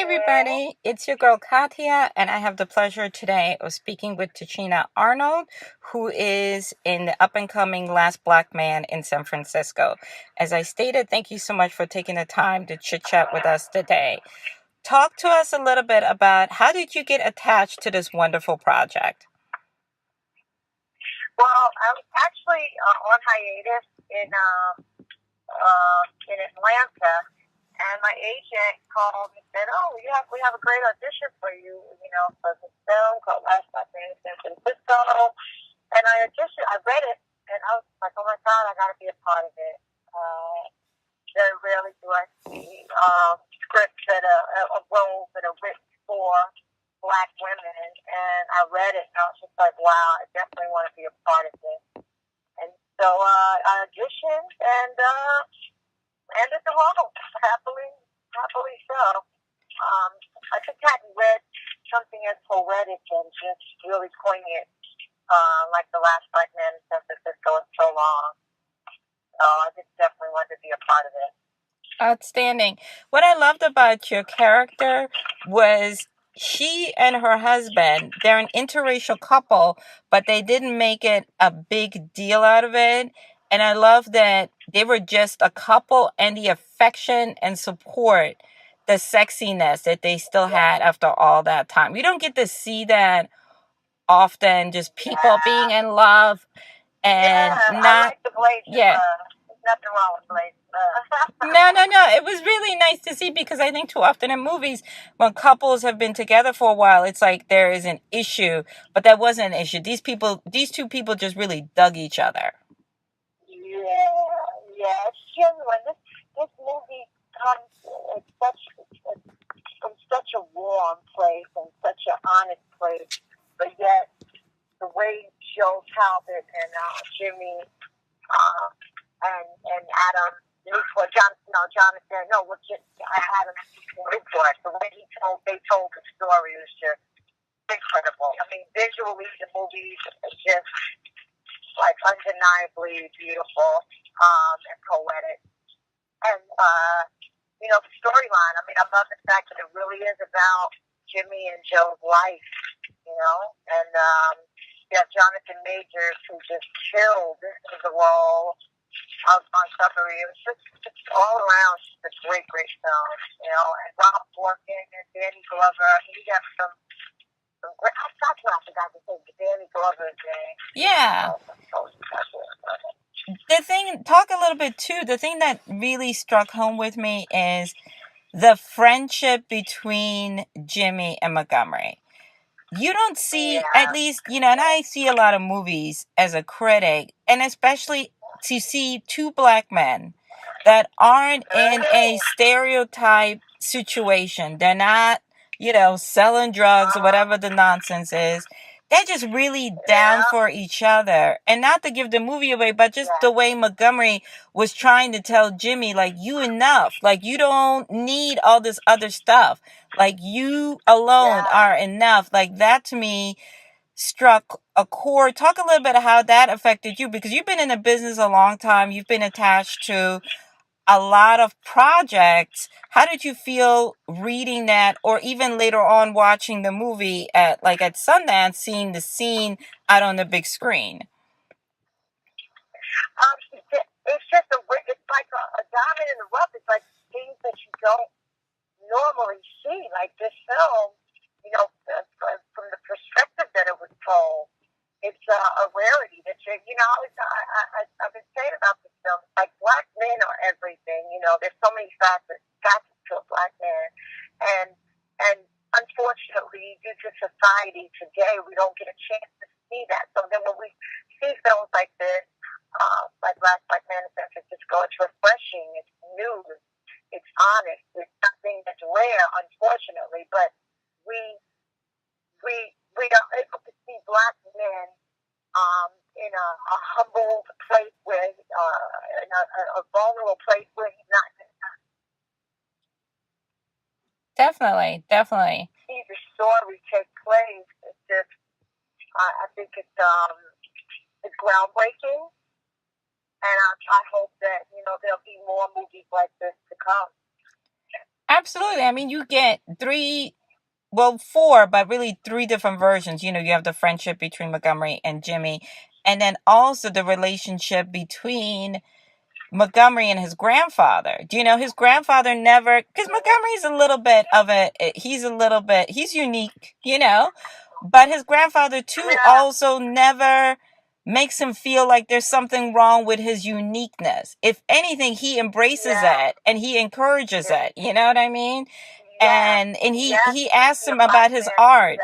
Yeah. everybody, it's your girl Katia, and I have the pleasure today of speaking with Tichina Arnold, who is in the up and coming Last Black Man in San Francisco. As I stated, thank you so much for taking the time to chit chat with us today. Talk to us a little bit about how did you get attached to this wonderful project? Well, I was actually on hiatus in Atlanta, and my agent called and said, "Oh, we have a great audition for you, for this film called Last Black Man in San Francisco." And I auditioned. I read it, and I was like, "Oh my God, I got to be a part of it." Very rarely do I see scripts of roles that are written for Black women, and I read it, and I was just like, "Wow, I definitely want to be a part of this." And so I auditioned and ended the role happily so. I just hadn't read something as poetic and just really poignant like The Last Black Man in San Francisco in so long. So I just definitely wanted to be a part of it. Outstanding. What I loved about your character was she and her husband, they're an interracial couple, but they didn't make it a big deal out of it. And I love that they were just a couple, and the affection and support, the sexiness that they still had after all that time. You don't get to see that often, just people being in love and I not, like the Blaze. yeah. There's nothing wrong with Blaze. No. It was really nice to see, because I think too often in movies, when couples have been together for a while, it's like there is an issue, but that wasn't an issue. These two people just really dug each other. Yeah, it's genuine. This movie comes from such a warm place and such an honest place, but yet the way Joe Talbot and Jimmie and Adam Newport, Jonathan, no, Adam Newport, the way they told the story was just incredible. I mean, visually, the movie is just like undeniably beautiful and poetic. And, the storyline, I mean, I love the fact that it really is about Jimmie and Joe's life, and you have Jonathan Majors, who just killed the role of Montgomery. It was just all around just a great film, and Rob Morgan and Danny Glover. I mean, you got some great, I forgot to say Danny Glover's name. Yeah. Talk a little bit too, the thing that really struck home with me is the friendship between Jimmie and Montgomery. You don't see, at least, and I see a lot of movies as a critic, and especially to see two Black men that aren't in a stereotype situation. They're not, selling drugs or whatever the nonsense is. They're just really down for each other. And not to give the movie away, but just the way Montgomery was trying to tell Jimmie, like, you enough. Like, you don't need all this other stuff. Like, you alone are enough. Like, that to me struck a chord. Talk a little bit of how that affected you, because you've been in the business a long time. You've been attached to a lot of projects. How did you feel reading that, or even later on watching the movie at Sundance, seeing the scene out on the big screen? It's just it's like a diamond in the rough. It's like things that you don't normally see. Like this film, from the perspective that it was told, it's a rarity. That I've been saying about this film. It's like Black men are everything. There's so many facets to a Black man, and unfortunately, due to society today, we don't get a chance to see that. So then when we see films like this, like Last Black Man in San Francisco, it's refreshing, it's new, it's honest, it's something that's rare, unfortunately, but we are able to see Black men in a humble place where, in a vulnerable place where he's not. Definitely. See the story take place. It's just, I think it's groundbreaking, and I hope that there'll be more movies like this to come. Absolutely. I mean, you get four, but really three different versions. You have the friendship between Montgomery and Jimmie, and then also the relationship between Montgomery and his grandfather. Do you know his grandfather never, because Montgomery's he's unique, but his grandfather too also never makes him feel like there's something wrong with his uniqueness. If anything, he embraces it and he encourages it. You know what I mean? And he asks him about his art.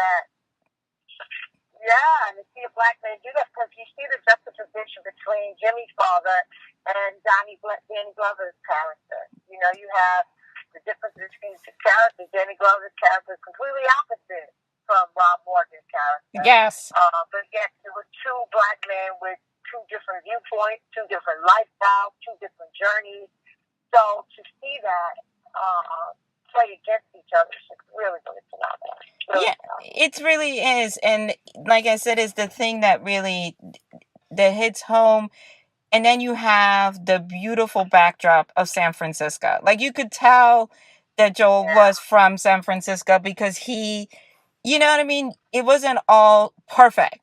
Yeah, and to see a black man do that, because you see the juxtaposition between Jimmie's father and Danny Glover's character. You have the difference between the characters. Danny Glover's character is completely opposite from Rob Morgan's character. Yes. But yet there were two black men with two different viewpoints, two different lifestyles, two different journeys. So to see that play against each other is really, really phenomenal. It really is. And like I said, is the thing that hits home. And then you have the beautiful backdrop of San Francisco. Like, you could tell that Joel was from San Francisco because he, you know what I mean? It wasn't all perfect.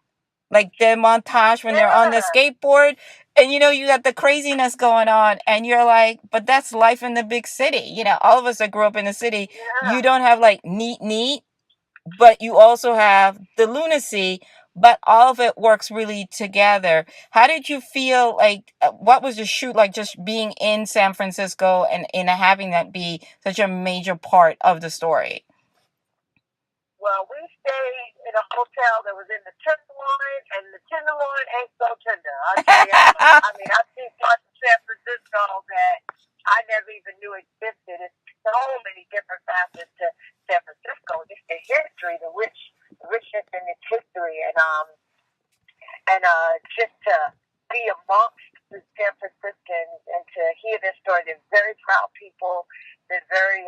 Like the montage when they're on the skateboard and, you got the craziness going on and you're like, but that's life in the big city. All of us that grew up in the city, you don't have like neat, but you also have the lunacy, but all of it works really together. How did you feel like, what was the shoot like, just being in San Francisco and having that be such a major part of the story? Well, we stayed in a hotel that was in the Tenderloin, and the Tenderloin ain't so tender. I'll tell you. I mean, I've seen parts of San Francisco that I never even knew existed. It's so many different facets to San Francisco. Just the history, the richness in its history, and just to be amongst the San Franciscans and to hear their story. They're very proud people. They're very,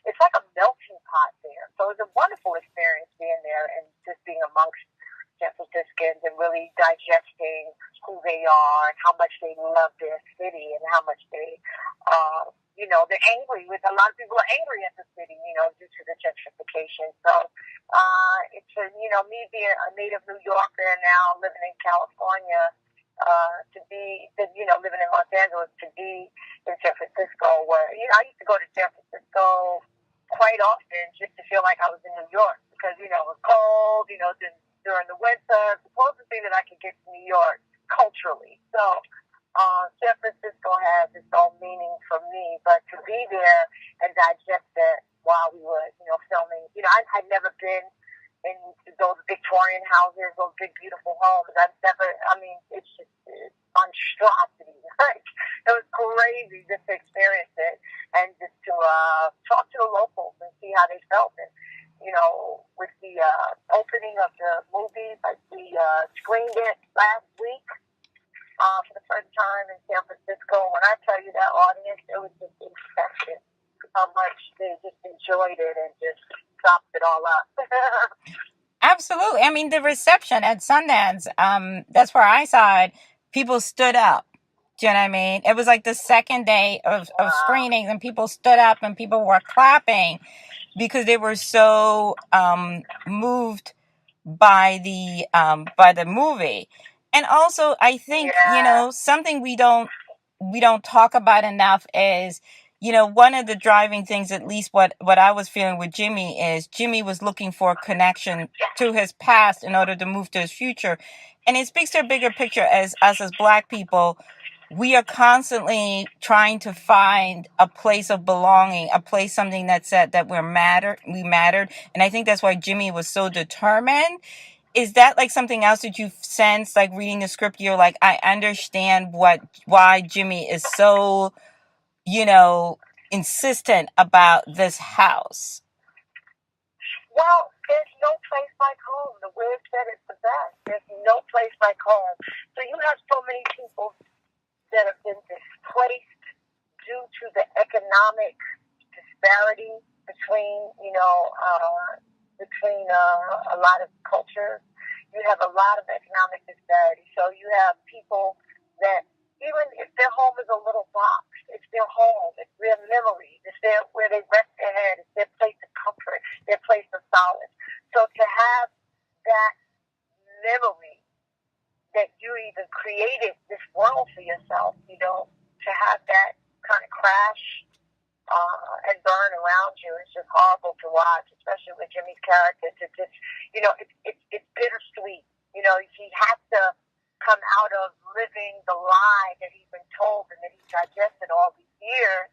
it's like a melting pot there. So it was a wonderful experience being there and just being amongst San Franciscans and really digesting who they are and how much they love their city and how much they, they're angry with, a lot of people are angry at the city, due to the gentrification. So, it's, me being a native New Yorker now living in California, living in Los Angeles, to be in San Francisco, where, I used to go to San Francisco quite often just to feel like I was in New York because, it was cold, during the winter. It's the closest thing that I could get to New York culturally. So, San Francisco has its own meaning for me, but to be there and digest it while we were, filming, I'd never been in those Victorian houses, those big, beautiful homes. It's just monstrosity. Like, it was crazy just to experience it and just to talk to the locals and see how they felt. And, with the opening of the movie, we screened it last week for the first time in San Francisco. When I tell you that audience, it was just infectious how much they just enjoyed it and just chopped it all up. Absolutely. I mean, the reception at Sundance, that's where I saw it. People stood up. Do you know what I mean? It was like the second day of screenings and people stood up and people were clapping because they were so moved by the movie. And also, I think, something we don't talk about enough is, one of the driving things, at least what I was feeling with Jimmie, is Jimmie was looking for a connection to his past in order to move to his future. And it speaks to a bigger picture as us as Black people. We are constantly trying to find a place of belonging, a place, something that said that we mattered. And I think that's why Jimmie was so determined. Is that like something else that you've sensed, like reading the script? You're like, I understand why Jimmie is so, insistent about this house. Well, there's no place like home. The word said it the best. There's no place like home. So you have so many people that have been displaced due to the economic disparity between, a lot of cultures. You have a lot of economic disparity. So you have people that, even if their home is a little box, it's their home, it's their memory, where they rest their head. It's their place of comfort, their place of solace. So to have that memory that you even created this world for yourself, to have that kind of crash and burn around you is just horrible to watch, especially with Jimmie's character. It's bittersweet. He has to come out of living the lie that he's been told and that he's digested all these years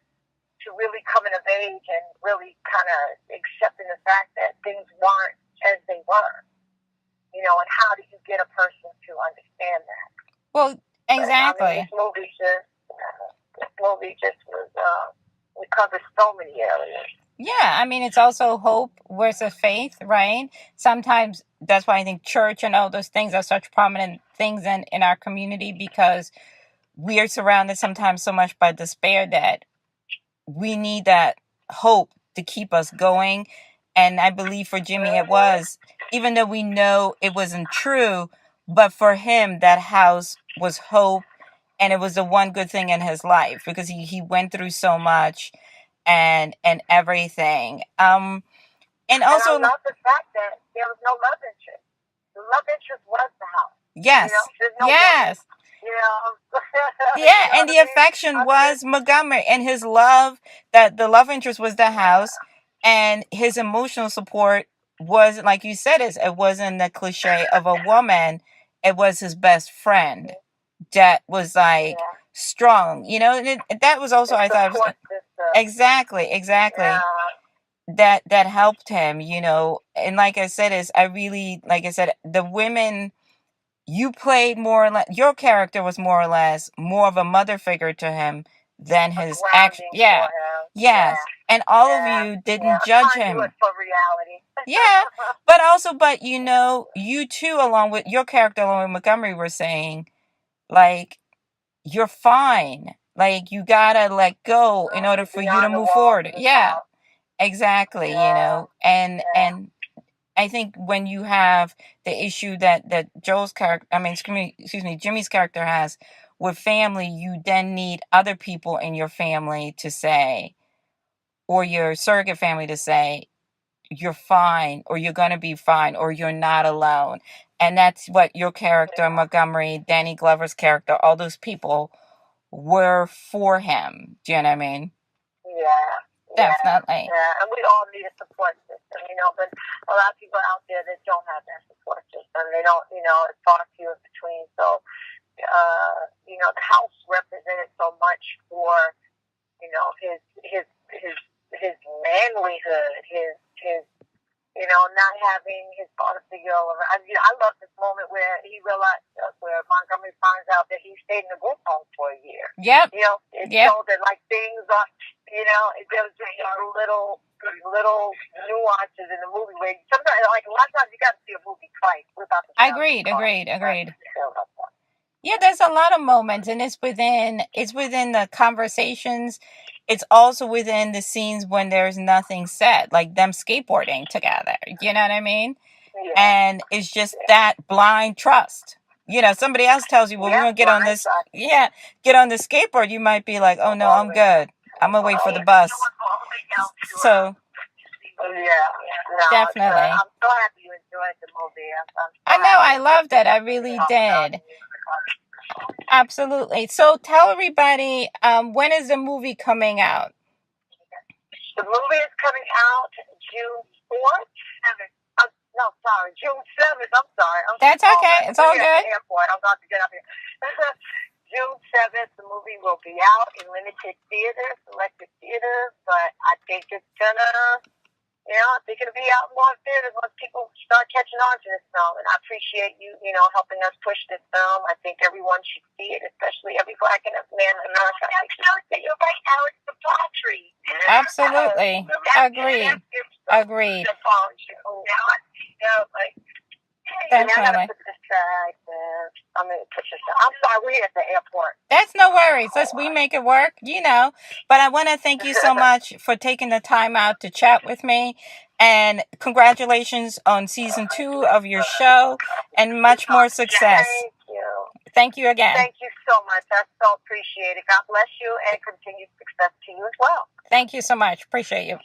to really coming of age and really kind of accepting the fact that things weren't as they were. And how do you get a person to understand that? Well, exactly. But, this movie just was, we covered so many areas. Yeah, it's also hope versus faith, right? Sometimes that's why I think church and all those things are such prominent things in our community, because we are surrounded sometimes so much by despair that we need that hope to keep us going. And I believe for Jimmie it was, even though we know it wasn't true, but for him that house was hope, and it was the one good thing in his life because he went through so much and everything. And also, and I love the fact that there was no love interest. The love interest was the house. Yes. There's no Yes. Yeah, and the affection was Montgomery, and his love, that the love interest was the house, and his emotional support was, like you said, it wasn't the cliche of a woman. It was his best friend that was like strong, and that was also, I thought, exactly. Yeah. That helped him, and like I said, the women, you played more or less, your character was more or less more of a mother figure to him than his action. Yeah. Yes. And all of you didn't judge him. For reality. Yeah. But you too, along with your character, along with Montgomery, were saying, like, you're fine. Like, you gotta let go in order for you to move forward. Yeah. Exactly. And I think when you have the issue that Joel's character, Jimmie's character has with family, you then need other people in your family to say, or your surrogate family to say, you're fine, or you're going to be fine, or you're not alone. And that's what your character, Montgomery, Danny Glover's character, all those people were for him. Do you know what I mean? Yeah. Definitely. Yeah, and we all need a support system, but a lot of people out there that don't have that support system, they don't, it's far few in between. So, the house represented so much for, his manlyhood, his not having his father figure over. I love this moment where he realized, where Montgomery finds out that he stayed in the group home for a year. Yep. It showed that, like, things are, there was just little nuances in the movie where sometimes, like, a lot of times you got to see a movie twice without the Agreed. Yeah, there's a lot of moments, and it's within the conversations. It's also within the scenes when there's nothing said, like them skateboarding together. You know what I mean? Yeah. And it's just that blind trust. Somebody else tells you, well, we're going to get on this. Yeah, get on the skateboard. You might be like, oh, no, I'm good. I'm going to wait for the bus. So, definitely. I'm so happy you enjoyed the movie. I know, I loved it. I really did. Absolutely. So tell everybody, when is the movie coming out? The movie is coming out June 4th. June 7th. I'm sorry. That's okay. It's all good. Airport. I'm about to get up here. June 7th, the movie will be out in limited theaters, selected theaters, but I think it's gonna, I think it'll be out in more theaters once people start catching on to this film. And I appreciate you, helping us push this film. I think everyone should see it, especially every Black man in America. You're right, Alex, the poetry. Absolutely. Agreed. Definitely. I'm sorry, we're at the airport. That's no worries. We make it work, But I want to thank you so much for taking the time out to chat with me. And congratulations on season 2 of your show, and much more success. Thank you. Thank you again. Thank you so much. I so appreciate it. God bless you, and continued success to you as well. Thank you so much. Appreciate you.